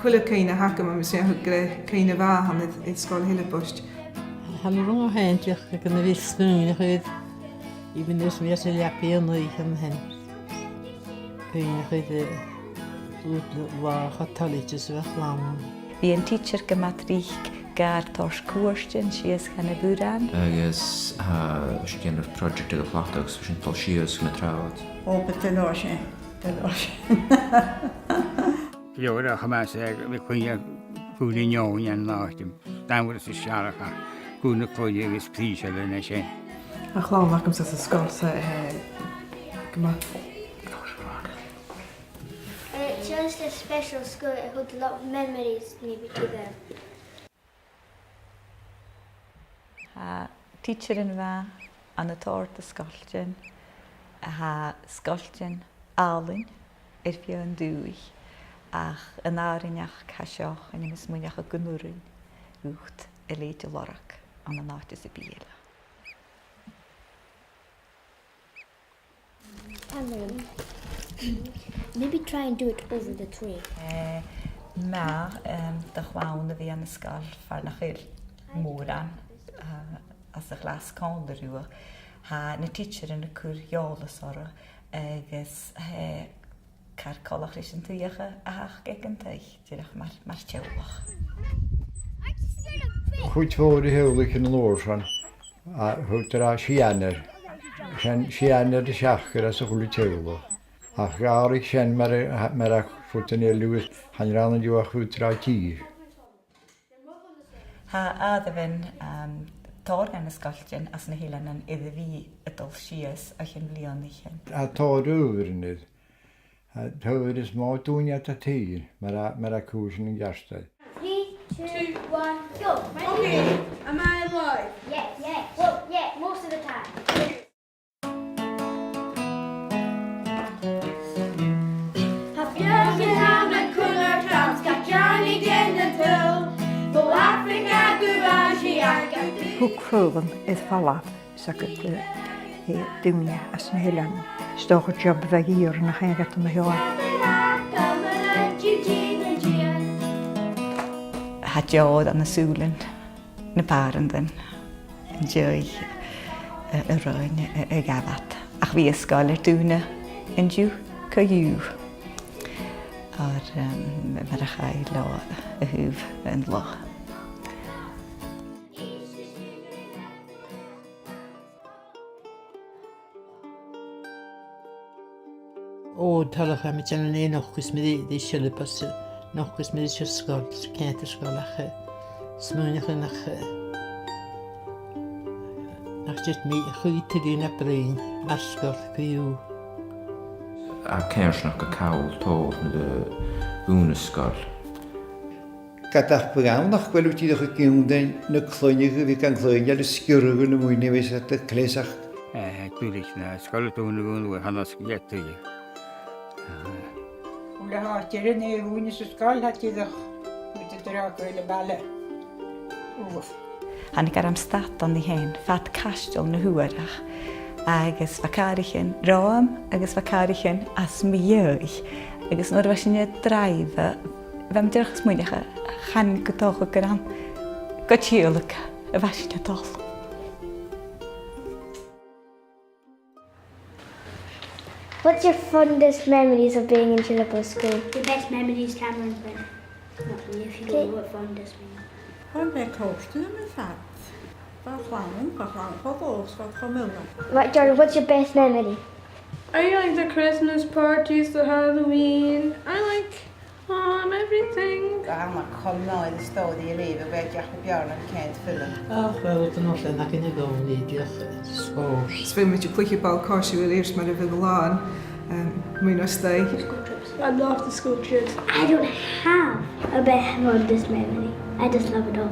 chuile céine hacha me sé céine bhhan i scoil hiile bost. Hal rung o hendiach ag yn y fisgyn yn chyd I fynd ys mi as y liapi yn o'i yn hen. Cyn chyd wa chatalit ys fach lam. Bhí an teacher go matrích gar tás cuairtin sios chana búran. Agus céanar project a chhlaachtagus sin tal sios na trád. Ó betalóise, talóise. Jóra chamas vi kunja kuli nyon yan nachtim. Dan wordt het sjaraka. Kuna koje is priese lenne sé. A chláach am sa scoil sa go Just a special school, I had a lot of memories maybe to them. Teacher in bheith an na tóirta scoiltin a scoiltin álinn bhí an dúi ach an áirineach caiiseach an imas muineach a gunúrin ucht a léite lorach an na náte sa bíala. Maybe try and do it over the tree. Má de chháin a bhí an na scoil fear nach chuir móran as a glas cándarúach ha na teacher in na cúrheolalas orra agus car colach leis an tuíocha ach ag an taich dúireach mar teolach. Chuit fór I heolach yn lórsan a chutar a sianar. Sianar de seachar as a chwli teolach. Ach garig sen mar a chwtan elwys han ran yn diwach chutar a tír. Ha adafin tór gan y sgoltin as na hilan yn iddo fi y dol sias a chyn blion i chyn. A tór över nid. Töver is má dúniat a tír mar a cúsin yn gastad. 3, 2, 1, go! Okay, am I alive? Yeah. Well, yeah, most of the time. Hoekvullen is valaf, zakket dingje as een heel lang. Stoch job weg hier en dan ga je het om de heel. Ha jod an na súlan na párandan an joy a roin a gavat. Ach bhí a scoil dúna an dú caú ar mar a chaid lá a húb an loch. O talach am ydyn nhw'n ein ochgwys mynd I siarad bos ochgwys mynd I sgol, cent ysgol ach smynach yn ach jyst mi chwyd yn a brein asgol gyw. A céirsnach a cawl tór na de búnascoil. Gadach begawnach gwelw ti ddech gyndain na clwynig fi gan clwynig al ysgyrwg yn y mwyn nefys at y clesach. Tulis na skola tuna gun hanas jetti. Ule haatjer en eeuwen is het kal had je toch met het raakele ballen. Han gar am stat an die hen, fat castel na huarach, agus facarichen roam, agus facarichen as mijöich, agus nor was je drijven, wem dirchs moeilijke, gaan getogen geran, gotjeerlijk, was je toch. What's your fondest memories of being in Chillipo School? The best memories Cameron's been. Not me if you don't know what fondest means. Hann ben kosten met vat. Van vogels, van gemullen. Right, Jordan, what's your best memory? I like the Christmas parties, the Halloween. I like everything. Gammal kom nou de stad I leven, weet je, op jou dan kent vullen. Ach, wel het nog en ik in de goon niet, sport. Sfim met je plukje bal cosje wil eerst maar even laan. Moet je stay. School trips. I love the school trips. I don't have a best fondest memory. I just love it all.